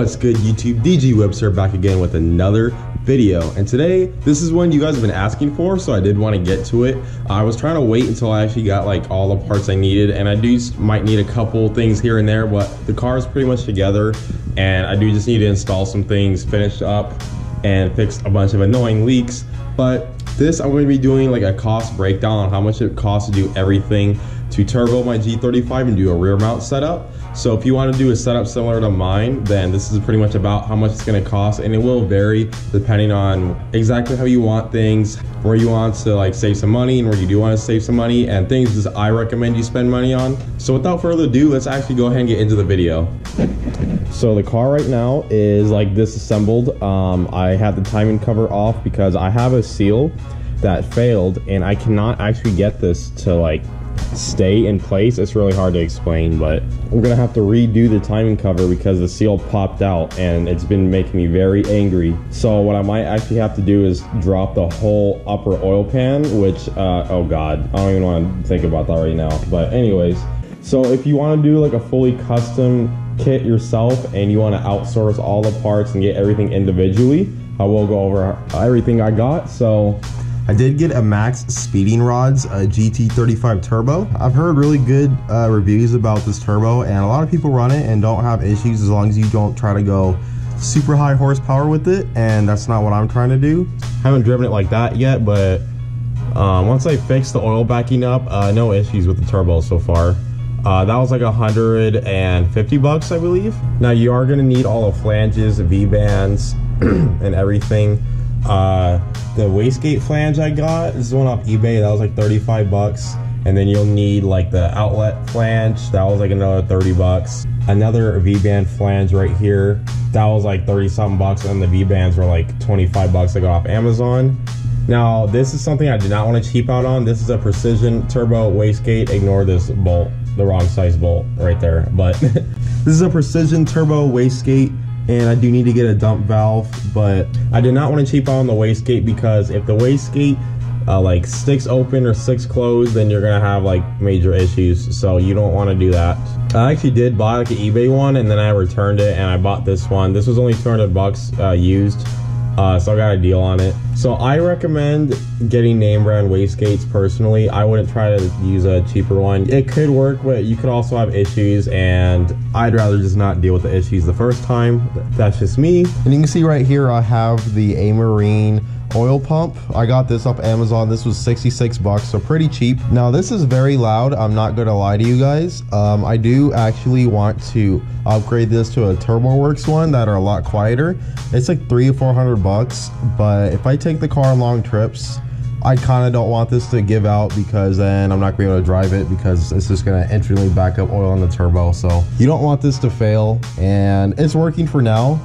What's good, YouTube? DG Webster back again with another video, and today this is one you guys have been asking for, so I did want to get to it. I was trying to wait until I actually got like all the parts I needed, and I might need a couple things here and there, but the car is pretty much together, and I do just need to install some things, finish up, and fix a bunch of annoying leaks. But this, I'm going to be doing like a cost breakdown on how much it costs to do everything to turbo my G35 and do a rear mount setup. So if you want to do a setup similar to mine, then this is pretty much about how much it's going to cost, and it will vary depending on exactly how you want things, where you want to like save some money and where you do want to save some money, and things that I recommend you spend money on. So without further ado, let's actually go ahead and get into the video. So the car right now is like disassembled. I had the timing cover off because I have a seal that failed, and I cannot actually get this to like stay in place. It's really hard to explain, but I'm gonna have to redo the timing cover because the seal popped out and it's been making me very angry. So what I might actually have to do is drop the whole upper oil pan, which oh god, I don't even want to think about that right now. But anyways, so if you want to do like a fully custom kit yourself and you want to outsource all the parts and get everything individually, I will go over everything I got. So I did get a Max Speeding Rods GT35 Turbo. I've heard really good reviews about this turbo, and a lot of people run it and don't have issues as long as you don't try to go super high horsepower with it, and that's not what I'm trying to do. Haven't driven it like that yet, but once I fix the oil backing up, no issues with the turbo so far. That was like $150, I believe. Now you are gonna need all the flanges, V-bands, and everything. The Wastegate Flange I got, this is one off eBay, that was like 35 bucks. And then you'll need like the outlet flange, that was like another 30 bucks. Another V-band flange right here, that was like 30 something bucks, and the V-bands were like 25 bucks I got off Amazon. Now this is something I did not want to cheap out on. This is a precision turbo wastegate. Ignore this bolt, the wrong size bolt right there, but this is a precision turbo wastegate, and I do need to get a dump valve, but I did not want to cheap out on the wastegate because if the wastegate like sticks open or sticks closed, then you're gonna have like major issues, so you don't want to do that. I actually did buy like an eBay one, and then I returned it and I bought this one. This was only 200 bucks used, so I got a deal on it. So I recommend getting name brand wastegates personally. I wouldn't try to use a cheaper one. It could work, but you could also have issues, and I'd rather just not deal with the issues the first time. That's just me. And you can see right here I have the A-Marine oil pump. I got this off Amazon. This was 66 bucks, so pretty cheap. Now this is very loud, I'm not gonna lie to you guys. I do actually want to upgrade this to a TurboWorks one that are a lot quieter. It's like 300 or 400 bucks, but if I take the car on long trips, I kind of don't want this to give out, because then I'm not gonna be able to drive it because it's just gonna instantly back up oil on the turbo. So you don't want this to fail, and it's working for now,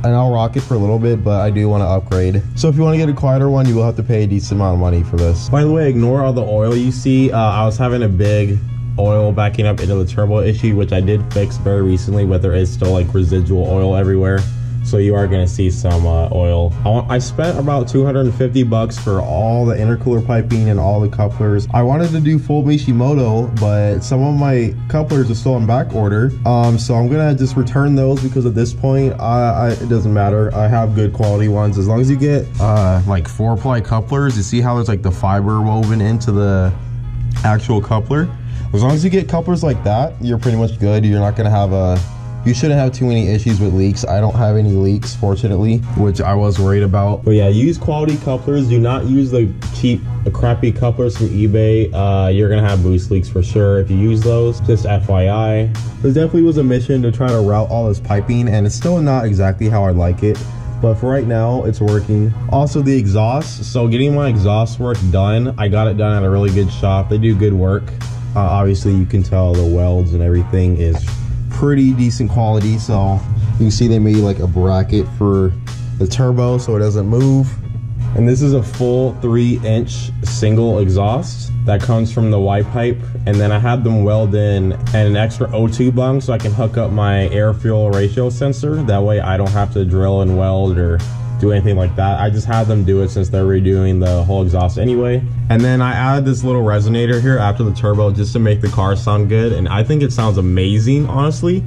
and I'll rock it for a little bit, but I do want to upgrade. So if you want to get a quieter one, you will have to pay a decent amount of money for this. By the way, ignore all the oil you see. I was having a big oil backing up into the turbo issue, which I did fix very recently, but there is still like residual oil everywhere. So you are going to see some oil. I spent about 250 bucks for all the intercooler piping and all the couplers. I wanted to do full Mishimoto, but some of my couplers are still in back order. So I'm going to just return those, because at this point, it doesn't matter. I have good quality ones. As long as you get like 4-ply couplers, you see how there's like the fiber woven into the actual coupler? As long as you get couplers like that, you're pretty much good. You're not going to have you shouldn't have too many issues with leaks. I don't have any leaks, fortunately, which I was worried about. But yeah, use quality couplers. Do not use the cheap, crappy couplers from eBay. You're gonna have boost leaks for sure if you use those, just FYI. This definitely was a mission to try to route all this piping, and it's still not exactly how I like it, but for right now, it's working. Also the exhaust. So getting my exhaust work done, I got it done at a really good shop. They do good work. Obviously you can tell the welds and everything is pretty decent quality. So you can see they made like a bracket for the turbo so it doesn't move. And this is a full 3-inch single exhaust that comes from the Y pipe, and then I had them weld in and an extra O2 bung so I can hook up my air fuel ratio sensor. That way I don't have to drill and weld or do anything like that. I just had them do it since they're redoing the whole exhaust anyway. And then I added this little resonator here after the turbo just to make the car sound good, and I think it sounds amazing, honestly.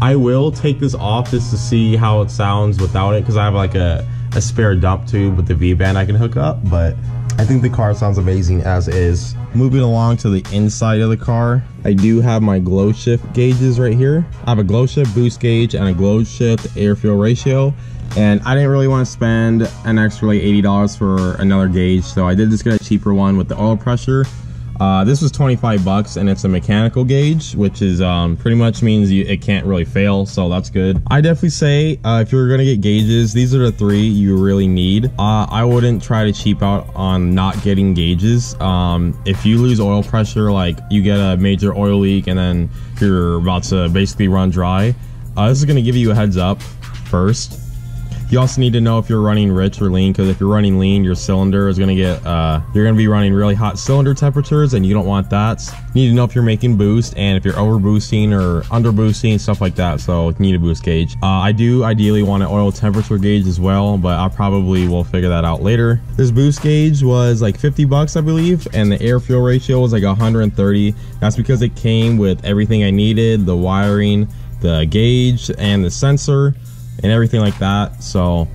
I will take this off just to see how it sounds without it, because I have like a spare dump tube with the V-band I can hook up, but I think the car sounds amazing as is. Moving along to the inside of the car, I do have my glow shift gauges right here. I have a glow shift boost gauge and a glow shift air fuel ratio, and I didn't really want to spend an extra like $80 for another gauge, so I did just get a cheaper one with the oil pressure. This was 25 bucks, and it's a mechanical gauge, which is pretty much means it can't really fail, so that's good. I definitely say if you're gonna get gauges, these are the 3 you really need. I wouldn't try to cheap out on not getting gauges. If you lose oil pressure, like you get a major oil leak and then you're about to basically run dry, this is gonna give you a heads up first. You also need to know if you're running rich or lean, because if you're running lean, your cylinder is gonna get, you're gonna be running really hot cylinder temperatures, and you don't want that. You need to know if you're making boost, and if you're over boosting or under boosting, stuff like that, so you need a boost gauge. I do ideally want an oil temperature gauge as well, but I probably will figure that out later. This boost gauge was like 50 bucks, I believe, and the air fuel ratio was like 130. That's because it came with everything I needed, the wiring, the gauge, and the sensor, and everything like that. So,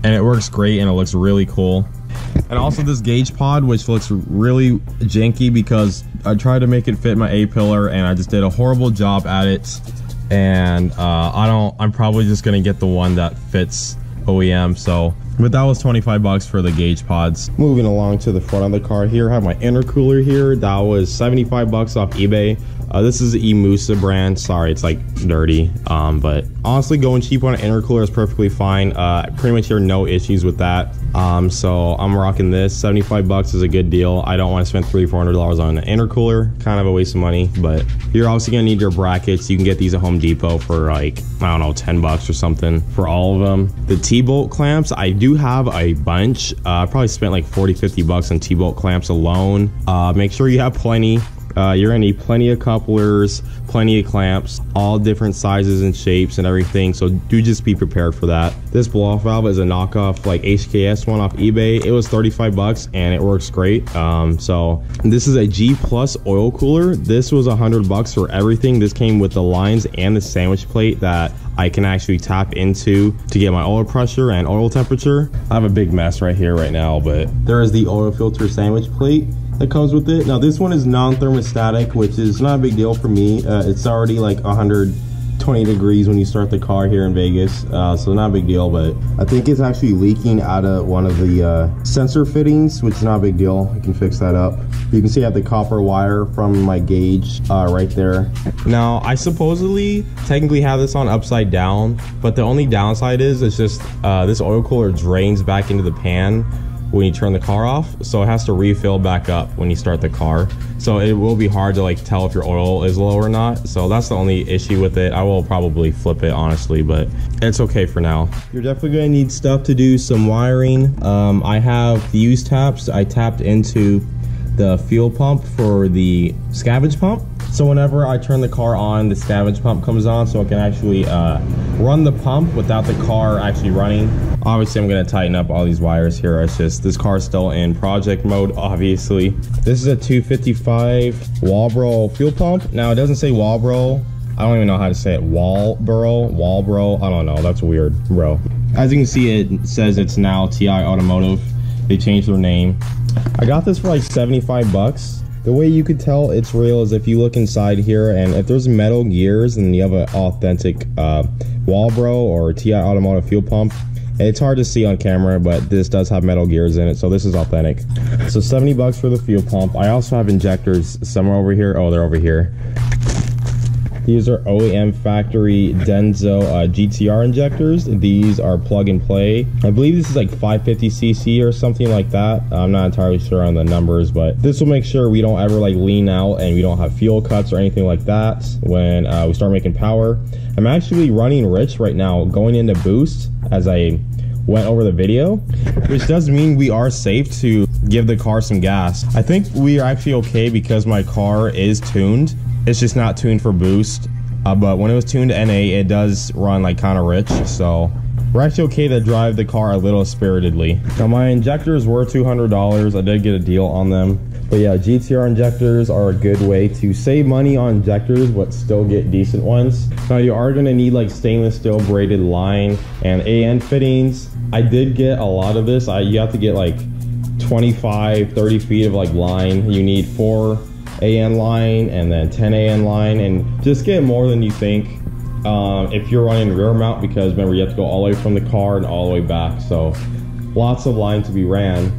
and it works great and it looks really cool. And also this gauge pod, which looks really janky because I tried to make it fit my A-pillar and I just did a horrible job at it. And I'm probably just gonna get the one that fits OEM. So, but that was 25 bucks for the gauge pods. Moving along to the front of the car here, I have my intercooler here. That was 75 bucks off eBay. This is the Musa brand. Sorry, it's like dirty. But honestly, going cheap on an intercooler is perfectly fine. Pretty much hear no issues with that. So I'm rocking this. 75 bucks is a good deal. I don't want to spend $300-400 on an intercooler. Kind of a waste of money, but you're obviously gonna need your brackets. You can get these at Home Depot for like, I don't know, 10 bucks or something for all of them. The T-bolt clamps, I do have a bunch. I probably spent like 40-50 bucks on T-bolt clamps alone. Make sure you have plenty. You're gonna need plenty of couplers, plenty of clamps, all different sizes and shapes and everything, so do just be prepared for that. This blow-off valve is a knockoff like HKS one off eBay. It was 35 bucks and it works great. So this is a G Plus oil cooler. This was 100 bucks for everything. This came with the lines and the sandwich plate that I can actually tap into to get my oil pressure and oil temperature. I have a big mess right here right now, but there is the oil filter sandwich plate that comes with it. Now this one is non-thermostatic, which is not a big deal for me. It's already like 120 degrees when you start the car here in Vegas, so not a big deal, but I think it's actually leaking out of one of the sensor fittings, which is not a big deal. I can fix that up. You can see I have the copper wire from my gauge right there. Now I supposedly technically have this on upside down, but the only downside is it's just this oil cooler drains back into the pan when you turn the car off, so it has to refill back up when you start the car, so it will be hard to like tell if your oil is low or not. So that's the only issue with it. I will probably flip it honestly, but it's okay for now. You're definitely gonna need stuff to do some wiring. I have fuse taps. I tapped into the fuel pump for the scavenge pump, so whenever I turn the car on, the scavenge pump comes on, so I can actually run the pump without the car actually running. Obviously, I'm gonna tighten up all these wires here. It's just, this car's still in project mode, obviously. This is a 255 Walbro fuel pump. Now, it doesn't say Walbro. I don't even know how to say it. Walbro, I don't know, that's weird, bro. As you can see, it says it's now TI Automotive. They changed their name. I got this for like 75 bucks. The way you could tell it's real is if you look inside here, and if there's metal gears and you have an authentic Walbro or TI Automotive fuel pump, it's hard to see on camera, but this does have metal gears in it, so this is authentic. So 70 bucks for the fuel pump. I also have injectors somewhere over here. Oh, they're over here. These are OEM factory Denso GTR injectors. These are plug and play. I believe this is like 550cc or something like that. I'm not entirely sure on the numbers, but this will make sure we don't ever like lean out and we don't have fuel cuts or anything like that when we start making power. I'm actually running rich right now, going into boost as I went over the video, which does mean we are safe to give the car some gas. I think we are actually okay because my car is tuned. It's just not tuned for boost, but when it was tuned to NA, it does run like kind of rich, so we're actually okay to drive the car a little spiritedly. Now my injectors were $200. I did get a deal on them. But yeah, GTR injectors are a good way to save money on injectors but still get decent ones. Now you are going to need like stainless steel braided line and AN fittings. I did get a lot of this. You have to get like 25-30 feet of like line. You need 4 AN line and then 10 AN line, and just get more than you think if you're running rear mount, because remember you have to go all the way from the car and all the way back, so lots of line to be ran.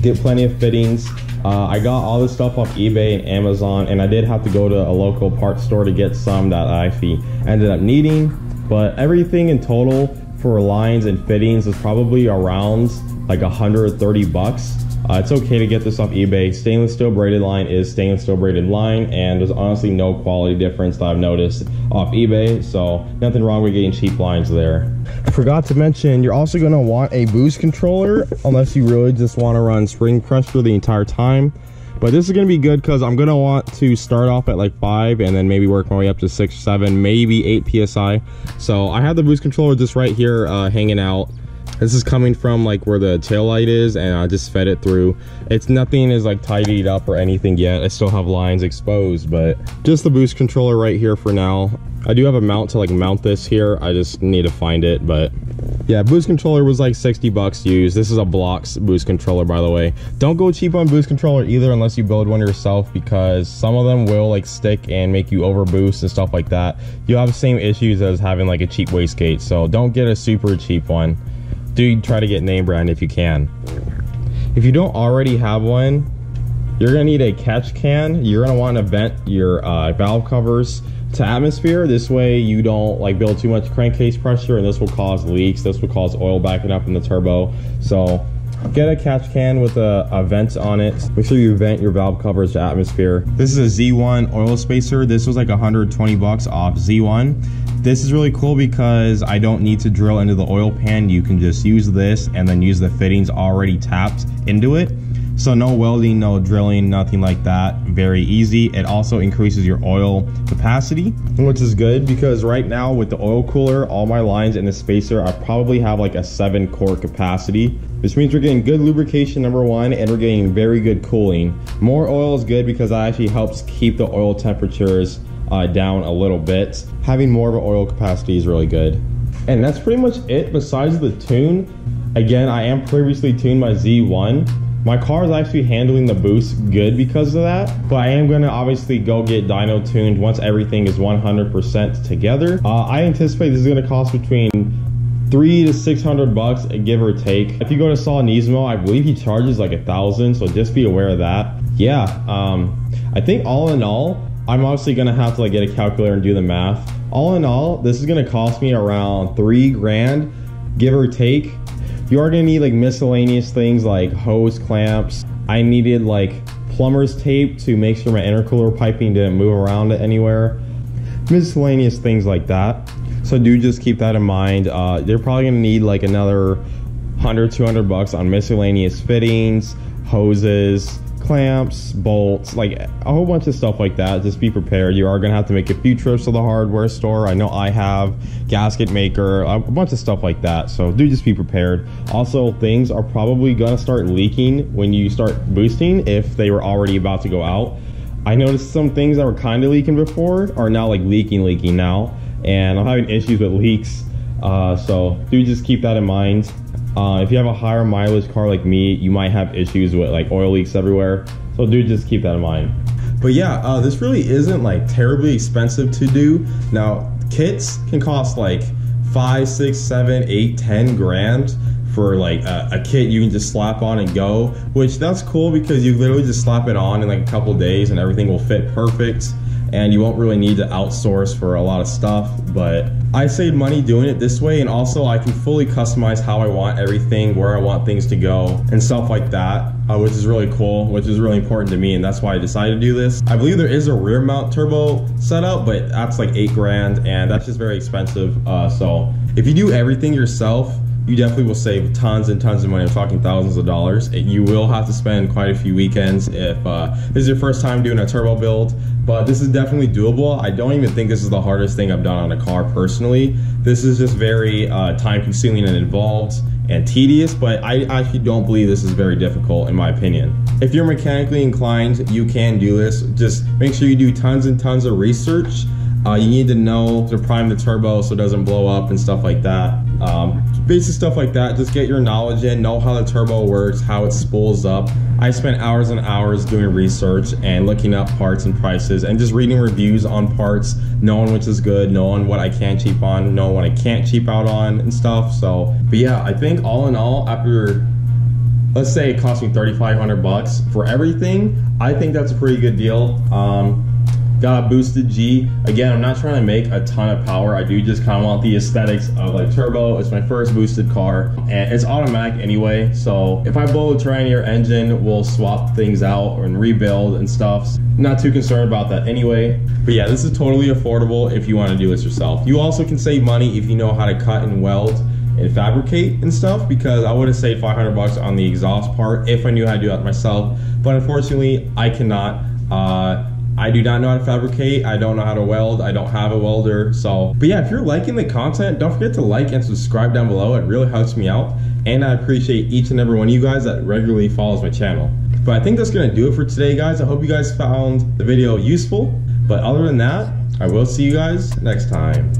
Get plenty of fittings. I got all this stuff off eBay and Amazon, and I did have to go to a local parts store to get some that I actually ended up needing, but everything in total for lines and fittings is probably around like 130 bucks. It's okay to get this off eBay. Stainless steel braided line is stainless steel braided line, and there's honestly no quality difference that I've noticed off eBay, so nothing wrong with getting cheap lines there. I forgot to mention, you're also going to want a boost controller unless you really just want to run spring pressure the entire time. But this is going to be good because I'm going to want to start off at like 5 and then maybe work my way up to 6, 7, maybe 8 psi. So I have the boost controller just right here hanging out. This is coming from like where the tail light is, and I just fed it through. It's nothing is like tidied up or anything yet. I still have lines exposed, but just the boost controller right here for now. I do have a mount to like mount this here. I just need to find it, but yeah, boost controller was like 60 bucks used. This is a Blox boost controller, by the way. Don't go cheap on boost controller either unless you build one yourself, because some of them will like stick and make you over boost and stuff like that. You'll have the same issues as having like a cheap wastegate, so don't get a super cheap one. Do try to get name brand if you can. If you don't already have one, you're gonna need a catch can. You're gonna want to vent your valve covers to atmosphere. This way you don't like build too much crankcase pressure, and this will cause leaks. This will cause oil backing up in the turbo. So get a catch can with a vent on it. Make sure you vent your valve covers to atmosphere. This is a Z1 oil spacer. This was like 120 bucks off Z1. This is really cool because I don't need to drill into the oil pan. You can just use this and then use the fittings already tapped into it. So no welding, no drilling, nothing like that. Very easy. It also increases your oil capacity, which is good because right now with the oil cooler, all my lines in the spacer, I probably have like a 7 quart capacity, which means we're getting good lubrication, number one, and we're getting very good cooling. More oil is good because that actually helps keep the oil temperatures down a little bit. Having more of an oil capacity is really good. And that's pretty much it besides the tune. Again, I am previously tuned my Z1. My car is actually handling the boost good because of that, but I am gonna obviously go get dyno tuned once everything is 100% together. I anticipate this is gonna cost between 300 to 600 bucks, give or take. If you go to Saul Nismo, I believe he charges like 1,000, so just be aware of that. Yeah, I think all in all, I'm obviously gonna have to like get a calculator and do the math. All in all, this is gonna cost me around 3 grand, give or take. You are gonna need like miscellaneous things like hose clamps. I needed like plumber's tape to make sure my intercooler piping didn't move around anywhere. Miscellaneous things like that. So do just keep that in mind. They're probably gonna need like another 100, 200 bucks on miscellaneous fittings, hoses, clamps, bolts, like a whole bunch of stuff like that. Just be prepared. You are gonna have to make a few trips to the hardware store. I know I have, gasket maker, a bunch of stuff like that, so do just be prepared. Also, things are probably gonna start leaking when you start boosting if they were already about to go out. I noticed some things that were kind of leaking before are now like leaking now, and I'm having issues with leaks, so do just keep that in mind. If you have a higher mileage car like me, you might have issues with like oil leaks everywhere, so do just keep that in mind. But yeah, this really isn't like terribly expensive to do. Now kits can cost like 5, 6, 7, 8, 10 grand for like a kit you can just slap on and go, which that's cool because you literally just slap it on in like a couple days and everything will fit perfect, and you won't really need to outsource for a lot of stuff. But I saved money doing it this way, and also I can fully customize how I want everything, where I want things to go, and stuff like that, which is really cool, which is really important to me, and that's why I decided to do this. I believe there is a rear mount turbo setup, but that's like 8 grand, and that's just very expensive. So if you do everything yourself, you definitely will save tons and tons of money. I'm talking thousands of dollars. You will have to spend quite a few weekends if this is your first time doing a turbo build, but this is definitely doable. I don't even think this is the hardest thing I've done on a car personally. This is just very time consuming and involved, and tedious, but I actually don't believe this is very difficult in my opinion. If you're mechanically inclined, you can do this. Just make sure you do tons and tons of research. You need to know to prime the turbo so it doesn't blow up and stuff like that. Basic stuff like that. Just get your knowledge in, know how the turbo works, how it spools up. I spent hours and hours doing research and looking up parts and prices and just reading reviews on parts, knowing which is good, knowing what I can cheap on, knowing what I can't cheap out on and stuff. So, but yeah, I think all in all, after, let's say it cost me 3,500 bucks for everything, I think that's a pretty good deal. Got a boosted G. Again, I'm not trying to make a ton of power. I do just kind of want the aesthetics of like turbo. It's my first boosted car and it's automatic anyway. So if I blow the Tyrannier engine, we'll swap things out and rebuild and stuff. Not too concerned about that anyway. But yeah, this is totally affordable if you want to do this yourself. You also can save money if you know how to cut and weld and fabricate and stuff, because I would have saved 500 bucks on the exhaust part if I knew how to do that myself. But unfortunately, I cannot. I do not know how to fabricate. I don't know how to weld. I don't have a welder. So, but yeah, if you're liking the content, don't forget to like and subscribe down below. It really helps me out. And I appreciate each and every one of you guys that regularly follows my channel. But I think that's gonna do it for today, guys. I hope you guys found the video useful. But other than that, I will see you guys next time.